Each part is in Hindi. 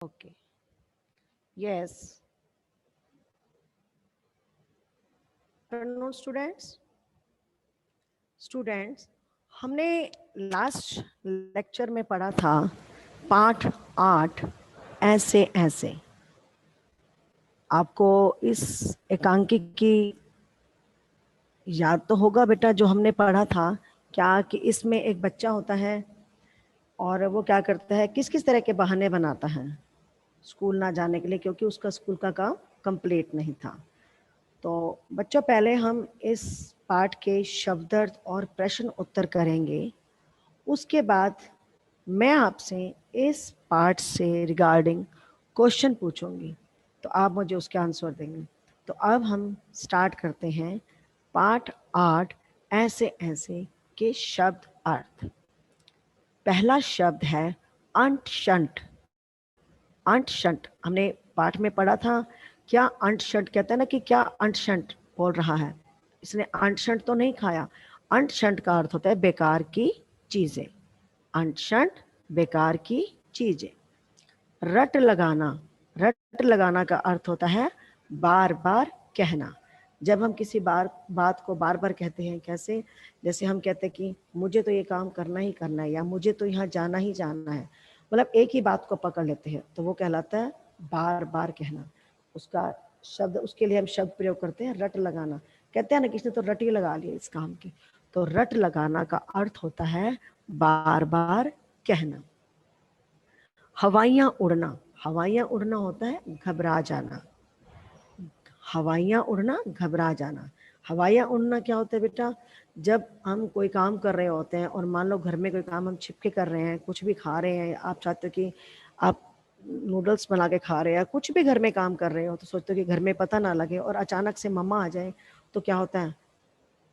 Okay, yes, afternoon students. Students, हमने लास्ट लेक्चर में पढ़ा था पाठ 8 ऐसे ऐसे। आपको इस एकांकी की याद तो होगा बेटा, जो हमने पढ़ा था क्या, कि इसमें एक बच्चा होता है और वो क्या करता है, किस किस तरह के बहाने बनाता है स्कूल ना जाने के लिए, क्योंकि उसका स्कूल का काम कंप्लीट नहीं था। तो बच्चों, पहले हम इस पाठ के शब्दार्थ और प्रश्न उत्तर करेंगे। उसके बाद मैं आपसे इस पार्ट से रिगार्डिंग क्वेश्चन पूछूंगी, तो आप मुझे उसके आंसर देंगे। तो अब हम स्टार्ट करते हैं पार्ट 8 ऐसे ऐसे के शब्द अर्थ। पहला शब्द है अंट शंट। अंट शंट हमने पाठ में पढ़ा था। क्या अंट शंट कहते हैं ना, कि क्या अंट शंट बोल रहा है, इसने अंट शंट तो नहीं खाया। अंट शंट का अर्थ होता है बेकार की चीजें। अंशंट बेकार की चीजें। रट लगाना। रट लगाना का अर्थ होता है बार बार कहना। जब हम किसी बात को बार बार कहते हैं, कैसे, जैसे हम कहते हैं कि मुझे तो ये काम करना ही करना है, या मुझे तो यहाँ जाना ही जाना है, मतलब एक ही बात को पकड़ लेते हैं, तो वो कहलाता है बार बार कहना। उसका शब्द, उसके लिए हम शब्द प्रयोग करते हैं रट लगाना। कहते हैं ना, किसने तो रट ही लगा लिया इस काम की। तो रट लगाना का अर्थ होता है बार बार कहना। हवाइयाँ उड़ना। हवाइयाँ उड़ना होता है घबरा जाना। हवाइयाँ उड़ना, घबरा जाना। हवाइयाँ उड़ना क्या होता है बेटा, जब हम कोई काम कर रहे होते हैं और मान लो घर में कोई काम हम छिप के कर रहे हैं, कुछ भी खा रहे हैं, आप चाहते हो कि आप नूडल्स बना के खा रहे हैं, कुछ भी घर में काम कर रहे हो, तो सोचते हो कि घर में पता ना लगे, और अचानक से मम्मा आ जाए, तो क्या होता है,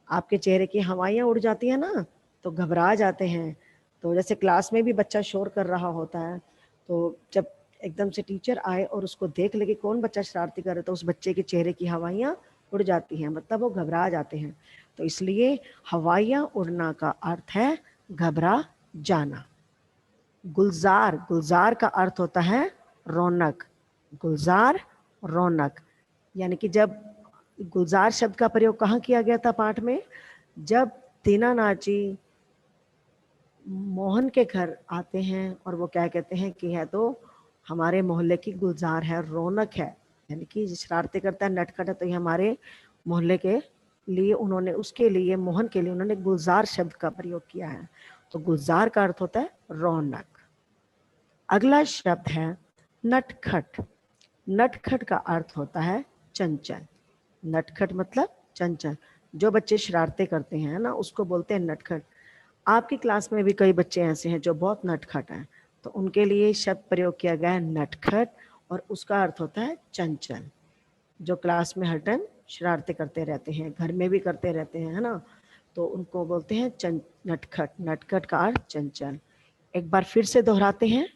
आपके चेहरे की हवाइयाँ उड़ जाती है ना, तो घबरा जाते हैं। तो जैसे क्लास में भी बच्चा शोर कर रहा होता है, तो जब एकदम से टीचर आए और उसको देख ले कि कौन बच्चा शरारती करे, तो उस बच्चे के चेहरे की हवाइयाँ उड़ जाती हैं, मतलब वो घबरा जाते हैं। तो इसलिए हवाइयाँ उड़ना का अर्थ है घबरा जाना। गुलजार। गुलजार का अर्थ होता है रौनक। गुलजार, रौनक। यानी कि जब गुलजार शब्द का प्रयोग कहाँ किया गया था पाठ में, जब दीनानाथ जी मोहन के घर आते हैं और वो क्या कहते हैं कि है तो हमारे मोहल्ले की गुलजार है, रौनक है, यानी कि शरारते करता है, नटखट है, तो ये हमारे मोहल्ले के लिए उन्होंने, उसके लिए, मोहन के लिए उन्होंने गुलजार शब्द का प्रयोग किया है। तो गुलजार का अर्थ होता है रौनक। अगला शब्द है नटखट। नटखट का अर्थ होता है चंचल। नटखट मतलब चंचल। जो बच्चे शरारते करते हैं ना, उसको बोलते हैं नटखट। आपकी क्लास में भी कई बच्चे ऐसे हैं जो बहुत नटखट हैं, तो उनके लिए शब्द प्रयोग किया गया है नटखट, और उसका अर्थ होता है चंचल। जो क्लास में हर टाइम शरारते करते रहते हैं, घर में भी करते रहते हैं, है ना, तो उनको बोलते हैं नटखट। नटखट का अर्थ चंचल। एक बार फिर से दोहराते हैं,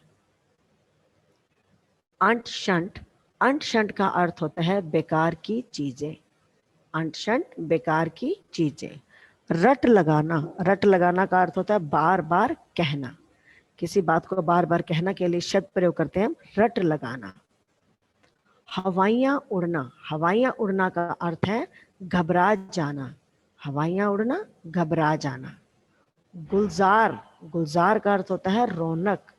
अंट शंट। अंट शंट का अर्थ होता है बेकार की चीजें। अंट शंट बेकार की चीजें। रट लगाना। रट लगाना का अर्थ होता है बार बार कहना। किसी बात को बार बार कहना के लिए शब्द प्रयोग करते हैं रट लगाना। हवाइयाँ उड़ना। हवाइयाँ उड़ना का अर्थ है घबरा जाना। हवाइयाँ उड़ना, घबरा जाना। गुलजार। गुलजार का अर्थ होता है रौनक।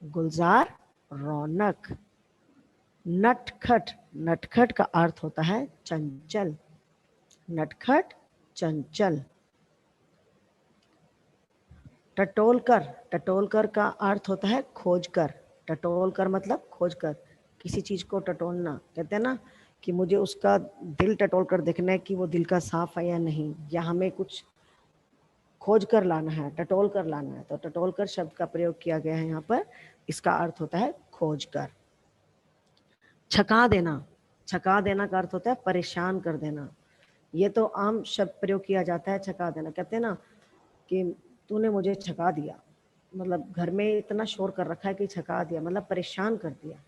गुलजार, रौनक। नटखट। नटखट का अर्थ होता है चंचल। नटखट, चंचल। टटोलकर। टटोलकर का अर्थ होता है खोजकर। टटोलकर मतलब खोजकर, किसी चीज को टटोलना। कहते हैं ना कि मुझे उसका दिल टटोल कर देखना है कि वो दिल का साफ है या नहीं, या हमें कुछ खोज कर लाना है, टटोल कर लाना है, तो टटोल कर शब्द का प्रयोग किया गया है यहाँ पर। इसका अर्थ होता है खोज कर। छका देना। छका देना का अर्थ होता है परेशान कर देना। ये तो आम शब्द प्रयोग किया जाता है छका देना। कहते हैं ना कि तूने मुझे छका दिया, मतलब घर में इतना शोर कर रखा है कि छका दिया, मतलब परेशान कर दिया।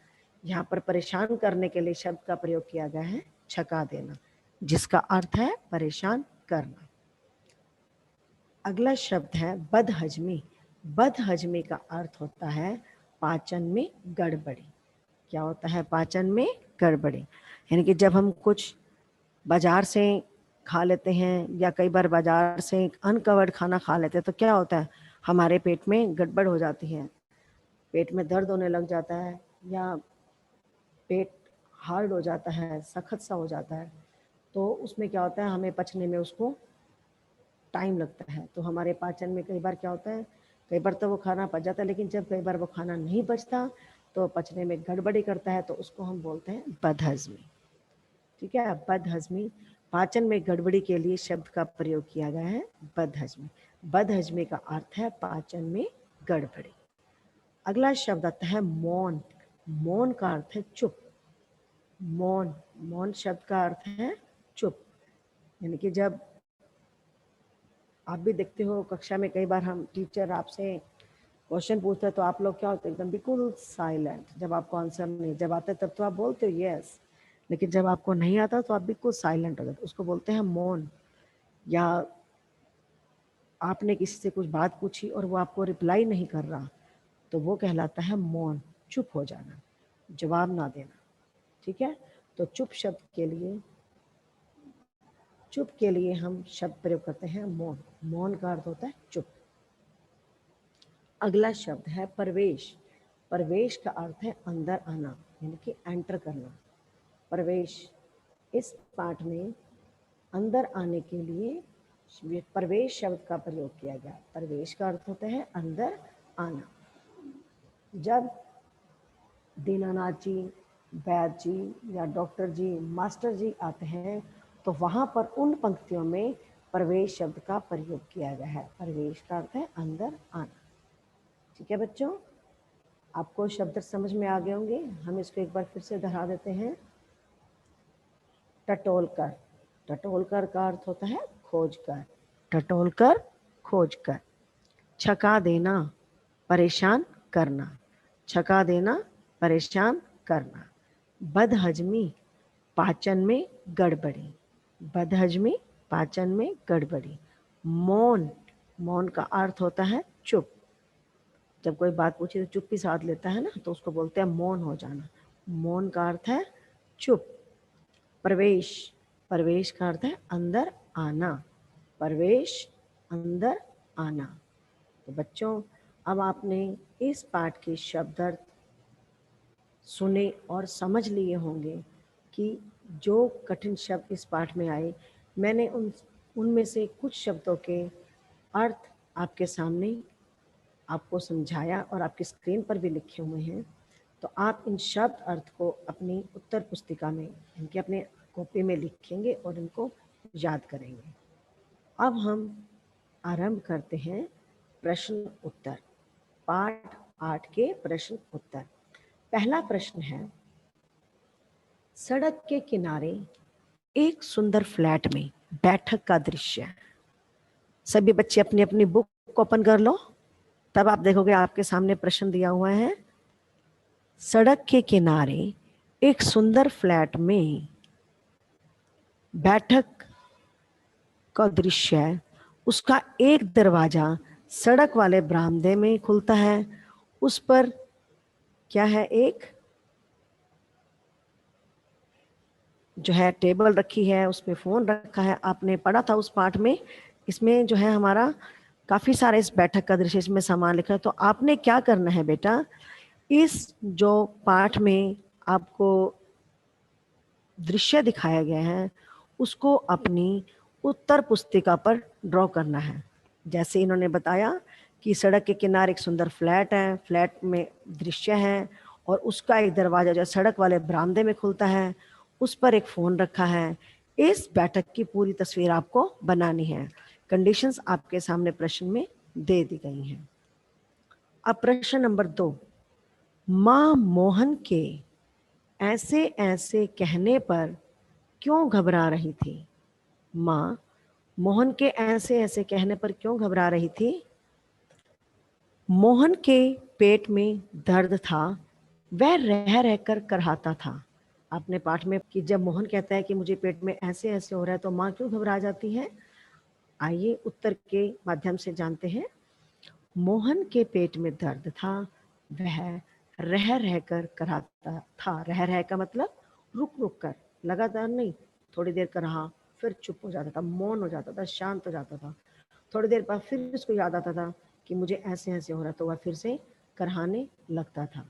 यहाँ पर परेशान करने के लिए शब्द का प्रयोग किया गया है छका देना, जिसका अर्थ है परेशान करना। अगला शब्द है बदहजमी। बदहजमी का अर्थ होता है पाचन में गड़बड़ी। क्या होता है पाचन में गड़बड़ी? यानी कि जब हम कुछ बाजार से खा लेते हैं या कई बार बाजार से अनकवर्ड खाना खा लेते हैं तो क्या होता है, हमारे पेट में गड़बड़ हो जाती है, पेट में दर्द होने लग जाता है या पेट हार्ड हो जाता है, सख्त सा हो जाता है। तो उसमें क्या होता है, हमें पचने में उसको टाइम लगता है। तो हमारे पाचन में कई बार क्या होता है, कई बार तो वो खाना पच जाता है, लेकिन जब कई बार वो खाना नहीं पचता तो पचने में गड़बड़ी करता है, तो उसको हम बोलते हैं बदहजमी। ठीक है, बदहजमी, पाचन में गड़बड़ी के लिए शब्द का प्रयोग किया गया है बदहजमी। बदहजमी का अर्थ है पाचन में गड़बड़ी। अगला शब्द आता है मौन। मौन का अर्थ है चुप। मौन, मौन शब्द का अर्थ है चुप। यानी कि जब आप भी देखते हो कक्षा में कई बार हम टीचर आपसे क्वेश्चन पूछते हैं तो आप लोग क्या होते हैं, एकदम बिल्कुल साइलेंट। जब आपको आंसर नहीं जब आता है तब तो आप बोलते हो यस, लेकिन जब आपको नहीं आता तो आप बिल्कुल साइलेंट हो जाते, उसको बोलते हैं मौन। या आपने किसी से कुछ बात पूछी और वो आपको रिप्लाई नहीं कर रहा तो वो कहलाता है मौन, चुप हो जाना, जवाब ना देना। ठीक है, तो चुप शब्द के लिए, चुप के लिए हम शब्द प्रयोग करते हैं मौन। मौन का अर्थ होता है चुप। अगला शब्द है प्रवेश। प्रवेश का अर्थ है अंदर आना, यानी कि एंटर करना। प्रवेश, इस पाठ में अंदर आने के लिए प्रवेश शब्द का प्रयोग किया गया। प्रवेश का अर्थ होता है अंदर आना। जब दीनानाथ जी, वैद्य जी या डॉक्टर जी, मास्टर जी आते हैं तो वहाँ पर उन पंक्तियों में प्रवेश शब्द का प्रयोग किया गया है। प्रवेश का अर्थ है अंदर आना। ठीक है बच्चों, आपको शब्द समझ में आ गए होंगे। हम इसको एक बार फिर से दोहरा देते हैं। टटोलकर, टटोलकर का अर्थ होता है खोज कर। टटोलकर, खोज कर। छका देना, परेशान करना। छका देना, परेशान करना। बदहजमी, पाचन में गड़बड़ी। बदहजमी, पाचन में गड़बड़ी। मौन, मौन का अर्थ होता है चुप। जब कोई बात पूछे तो चुप्पी साध लेता है ना, तो उसको बोलते हैं मौन हो जाना। मौन का अर्थ है चुप। प्रवेश, प्रवेश का अर्थ है अंदर आना। प्रवेश, अंदर आना। तो बच्चों, अब आपने इस पाठ के शब्द अर्थ सुने और समझ लिए होंगे कि जो कठिन शब्द इस पाठ में आए, मैंने उनमें से कुछ शब्दों के अर्थ आपके सामने आपको समझाया और आपकी स्क्रीन पर भी लिखे हुए हैं। तो आप इन शब्द अर्थ को अपनी उत्तर पुस्तिका में, इनके अपने कॉपी में लिखेंगे और इनको याद करेंगे। अब हम आरंभ करते हैं प्रश्न उत्तर, पाठ 8 के प्रश्न उत्तर। पहला प्रश्न है, सड़क के किनारे एक सुंदर फ्लैट में बैठक का दृश्य। सभी बच्चे अपनी अपनी बुक ओपन कर लो, तब आप देखोगे आपके सामने प्रश्न दिया हुआ है। सड़क के किनारे एक सुंदर फ्लैट में बैठक का दृश्य है। उसका एक दरवाजा सड़क वाले बरामदे में खुलता है। उस पर क्या है, एक जो है टेबल रखी है, उस पर फोन रखा है। आपने पढ़ा था उस पाठ में, इसमें जो है हमारा काफी सारे इस बैठक का दृश्य इसमें सामान लिखा है। तो आपने क्या करना है बेटा, इस जो पाठ में आपको दृश्य दिखाया गया है उसको अपनी उत्तर पुस्तिका पर ड्रॉ करना है। जैसे इन्होंने बताया कि सड़क के किनारे एक सुंदर फ्लैट है, फ्लैट में दृश्य है और उसका एक दरवाजा जो सड़क वाले बरामदे में खुलता है, उस पर एक फ़ोन रखा है। इस बैठक की पूरी तस्वीर आपको बनानी है। कंडीशंस आपके सामने प्रश्न में दे दी गई हैं। अब प्रश्न नंबर 2, माँ मोहन के ऐसे ऐसे कहने पर क्यों घबरा रही थी? माँ मोहन के ऐसे ऐसे कहने पर क्यों घबरा रही थी? मोहन के पेट में दर्द था, वह रह रहकर कराहता था। आपने पाठ में कि जब मोहन कहता है कि मुझे पेट में ऐसे ऐसे हो रहा है तो माँ क्यों घबरा जाती है? आइए उत्तर के माध्यम से जानते हैं। मोहन के पेट में दर्द था, वह रह रहकर कराता था। रह रह का मतलब रुक रुक कर, लगातार नहीं, थोड़ी देर कर रहा, फिर चुप हो जाता था, मौन हो जाता था, शांत हो जाता था। थोड़ी देर बाद फिर उसको याद आता था कि मुझे ऐसे ऐसे हो रहा, तो वह फिर से कराने लगता था।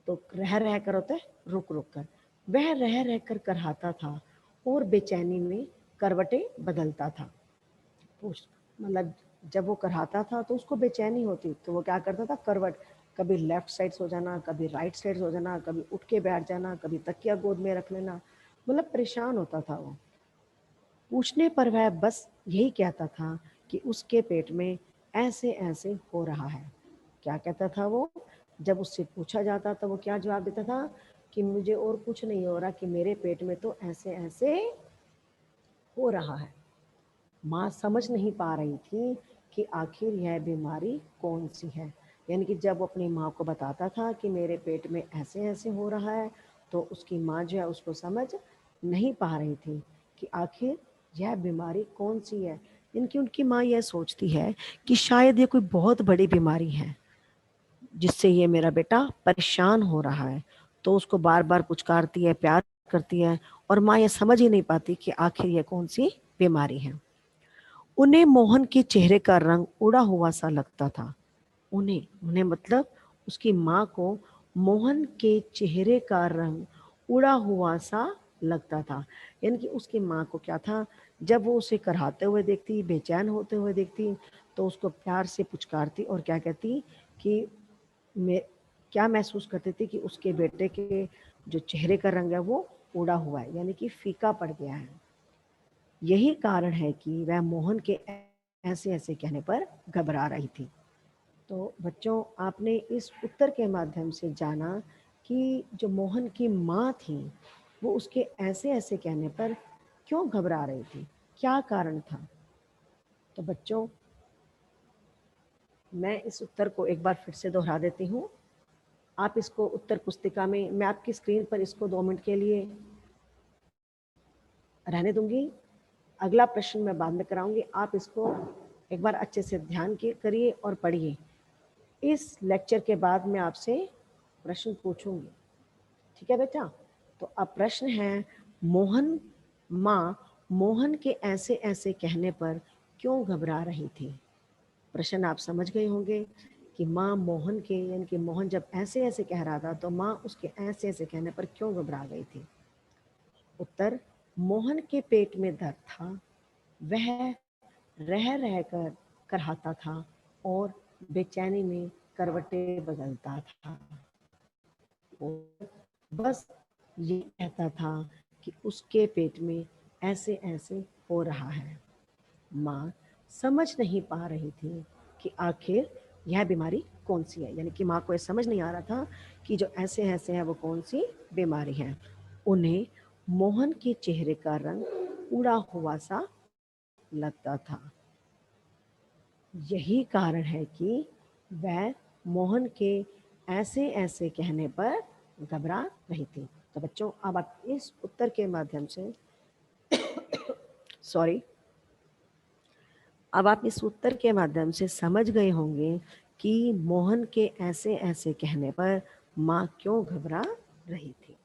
तो रह रह कर होता है रुक रुक कर। वह रह रह कर कराता था और बेचैनी में करवटें बदलता था। पूछ मतलब जब वो कराता था तो उसको बेचैनी होती, तो वो क्या करता था, करवट, कभी लेफ्ट साइड सो जाना, कभी राइट साइड सो जाना, कभी उठ के बैठ जाना, कभी तकिया गोद में रख लेना, मतलब परेशान होता था वो। पूछने पर वह बस यही कहता था कि उसके पेट में ऐसे ऐसे हो रहा है। क्या कहता था वो? जब उससे पूछा जाता तो वो क्या जवाब देता था कि मुझे और कुछ नहीं हो रहा, कि मेरे पेट में तो ऐसे ऐसे हो रहा है। माँ समझ नहीं पा रही थी कि आखिर यह बीमारी कौन सी है। यानी कि जब वो अपनी माँ को बताता था कि मेरे पेट में ऐसे ऐसे हो रहा है, तो उसकी माँ जो है उसको समझ नहीं पा रही थी कि आखिर यह बीमारी कौन सी है। इनकी उनकी माँ यह सोचती है कि शायद ये कोई बहुत बड़ी बीमारी है जिससे ये मेरा बेटा परेशान हो रहा है, तो उसको बार बार पुचकारती है, प्यार करती है, और माँ ये समझ ही नहीं पाती कि आखिर ये कौन सी बीमारी है। उन्हें मोहन के चेहरे का रंग उड़ा हुआ सा लगता था। उन्हें उन्हें मतलब उसकी माँ को मोहन के चेहरे का रंग उड़ा हुआ सा लगता था। यानी कि उसकी माँ को क्या था, जब वो उसे कराते हुए देखती, बेचैन होते हुए देखती, तो उसको प्यार से पुचकारती और क्या कहती कि मैं क्या महसूस करती थी कि उसके बेटे के जो चेहरे का रंग है वो उड़ा हुआ है, यानी कि फीका पड़ गया है। यही कारण है कि वह मोहन के ऐसे ऐसे कहने पर घबरा रही थी। तो बच्चों, आपने इस उत्तर के माध्यम से जाना कि जो मोहन की माँ थी वो उसके ऐसे ऐसे कहने पर क्यों घबरा रही थी, क्या कारण था। तो बच्चों, मैं इस उत्तर को एक बार फिर से दोहरा देती हूँ। आप इसको उत्तर पुस्तिका में, मैं आपकी स्क्रीन पर इसको 2 मिनट के लिए रहने दूंगी। अगला प्रश्न मैं बाद में कराऊंगी, आप इसको एक बार अच्छे से ध्यान के करिए और पढ़िए। इस लेक्चर के बाद मैं आपसे प्रश्न पूछूंगी, ठीक है बेटा। तो अब प्रश्न है, मोहन माँ मोहन के ऐसे ऐसे कहने पर क्यों घबरा रही थी। प्रश्न आप समझ गए होंगे कि माँ मोहन के, यानी कि मोहन जब ऐसे ऐसे कह रहा था तो माँ उसके ऐसे ऐसे कहने पर क्यों घबरा गई थी। उत्तर, मोहन के पेट में दर्द था, वह रह रह कर कराहता था और बेचैनी में करवटें बदलता था। और बस ये कहता था कि उसके पेट में ऐसे ऐसे हो रहा है। माँ समझ नहीं पा रही थी कि आखिर यह बीमारी कौन सी है। यानी कि माँ को ये समझ नहीं आ रहा था कि जो ऐसे ऐसे है वो कौन सी बीमारी है। उन्हें मोहन के चेहरे का रंग उड़ा हुआ सा लगता था। यही कारण है कि वह मोहन के ऐसे ऐसे कहने पर घबरा रही थी। तो बच्चों, अब आप इस उत्तर के माध्यम से सॉरी अब आप इस उत्तर के माध्यम से समझ गए होंगे कि मोहन के ऐसे ऐसे कहने पर माँ क्यों घबरा रही थी।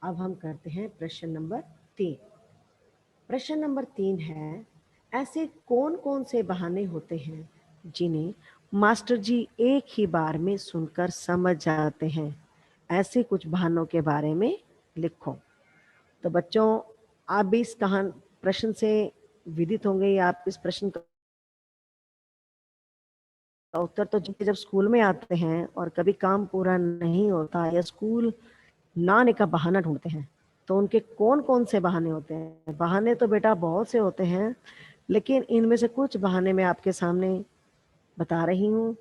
अब हम करते हैं प्रश्न नंबर 3। प्रश्न नंबर 3 है, ऐसे कौन कौन से बहाने होते हैं जिन्हें मास्टर जी एक ही बार में सुनकर समझ जाते हैं। ऐसे कुछ बहानों के बारे में लिखो। तो बच्चों, आप भी इस कहान प्रश्न से विदित होंगे, या आप इस प्रश्न का उत्तर तो जब स्कूल में आते हैं और कभी काम पूरा नहीं होता या स्कूल ना आने का बहाना ढूंढते हैं, तो उनके कौन कौन से बहाने होते हैं। बहाने तो बेटा बहुत से होते हैं, लेकिन इनमें से कुछ बहाने मैं आपके सामने बता रही हूँ।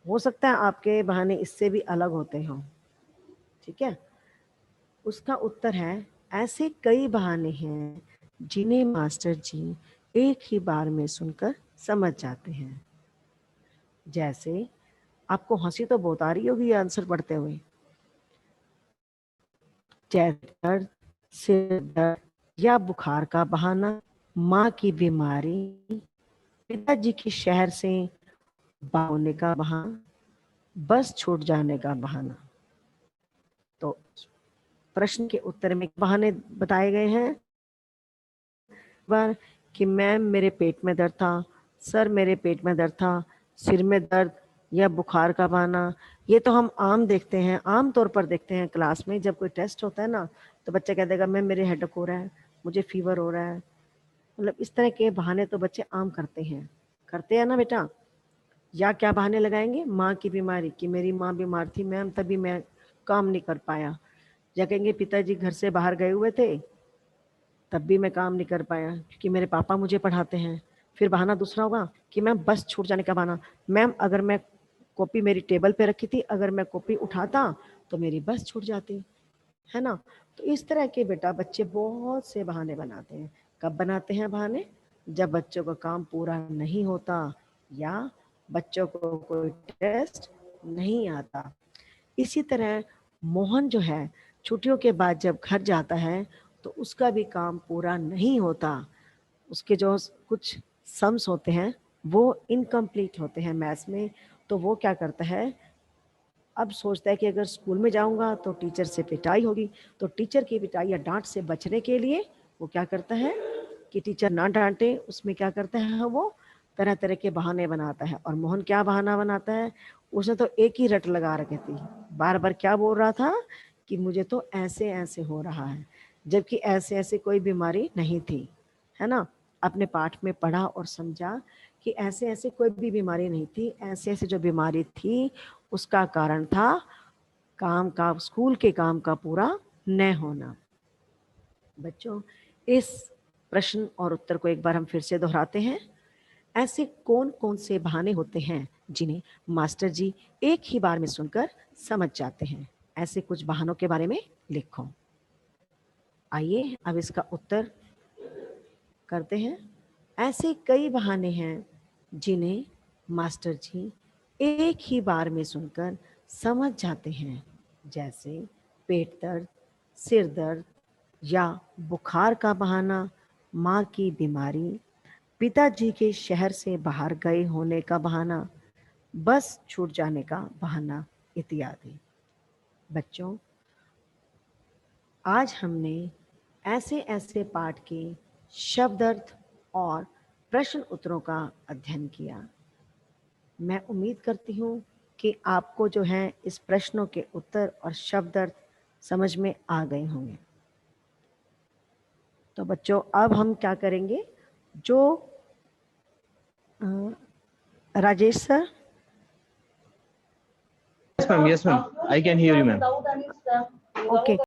हो सकता है आपके बहाने इससे भी अलग होते हों, ठीक है। उसका उत्तर है, ऐसे कई बहाने हैं जिन्हें मास्टर जी एक ही बार में सुनकर समझ जाते हैं। जैसे, आपको हंसी तो बहुत आ रही होगी ये आंसर पढ़ते हुए। दर्द, सिर दर्द या बुखार का बहाना, माँ की बीमारी, पिताजी के शहर से होने का बहाना, बस छूट जाने का बहाना। तो प्रश्न के उत्तर में बहाने बताए गए हैं। बार कि मैम मेरे पेट में दर्द था, सर मेरे पेट में दर्द था, सिर में दर्द या बुखार का बहाना। ये तो हम आम देखते हैं, आम तौर पर देखते हैं क्लास में। जब कोई टेस्ट होता है ना, तो बच्चा कह देगा मैम मेरे हेडेक हो रहा है, मुझे फीवर हो रहा है। मतलब इस तरह के बहाने तो बच्चे आम करते हैं ना बेटा। या क्या बहाने लगाएंगे, माँ की बीमारी, कि मेरी माँ बीमार थी मैम तभी मैं काम नहीं कर पाया। या कहेंगे पिताजी घर से बाहर गए हुए थे तब भी मैं काम नहीं कर पाया क्योंकि मेरे पापा मुझे पढ़ाते हैं। फिर बहाना दूसरा होगा कि मैम बस छूट जाने का बहाना, मैम अगर मैं कॉपी मेरी टेबल पे रखी थी, अगर मैं कॉपी उठाता तो मेरी बस छूट जाती, है ना। तो इस तरह के बेटा बच्चे बहुत से बहाने बनाते हैं। कब बनाते हैं बहाने, जब बच्चों का काम पूरा नहीं होता या बच्चों को कोई टेस्ट नहीं आता। इसी तरह मोहन जो है छुट्टियों के बाद जब घर जाता है तो उसका भी काम पूरा नहीं होता। उसके जो कुछ सम्स होते हैं वो इनकम्प्लीट होते हैं मैथ्स में। तो वो क्या करता है, अब सोचता है कि अगर स्कूल में जाऊंगा तो टीचर से पिटाई होगी। तो टीचर की पिटाई या डांट से बचने के लिए वो क्या करता है कि टीचर ना डांटे, उसमें क्या करता है वो तरह तरह के बहाने बनाता है। और मोहन क्या बहाना बनाता है, उसने तो एक ही रट लगा रखी थी, बार बार क्या बोल रहा था कि मुझे तो ऐसे ऐसे हो रहा है, जबकि ऐसे ऐसे कोई बीमारी नहीं थी, है ना। अपने पाठ में पढ़ा और समझा कि ऐसे ऐसे कोई भी बीमारी नहीं थी, ऐसे ऐसे जो बीमारी थी उसका कारण था काम का, स्कूल के काम का पूरा न होना। बच्चों इस प्रश्न और उत्तर को एक बार हम फिर से दोहराते हैं। ऐसे कौन कौन से बहाने होते हैं जिन्हें मास्टर जी एक ही बार में सुनकर समझ जाते हैं? ऐसे कुछ बहानों के बारे में लिखो। आइए अब इसका उत्तर करते हैं। ऐसे कई बहाने हैं जिन्हें मास्टर जी एक ही बार में सुनकर समझ जाते हैं, जैसे पेट दर्द, सिर दर्द या बुखार का बहाना, माँ की बीमारी, पिताजी के शहर से बाहर गए होने का बहाना, बस छूट जाने का बहाना इत्यादि। बच्चों आज हमने ऐसे ऐसे पाठ के शब्दार्थ और प्रश्न उत्तरों का अध्ययन किया। मैं उम्मीद करती हूँ कि आपको जो है इस प्रश्नों के उत्तर और शब्दार्थ समझ में आ गए होंगे। तो बच्चों अब हम क्या करेंगे, जो Rajesh sir. Yes, ma'am. Yes, ma'am. I can hear you, ma'am. Okay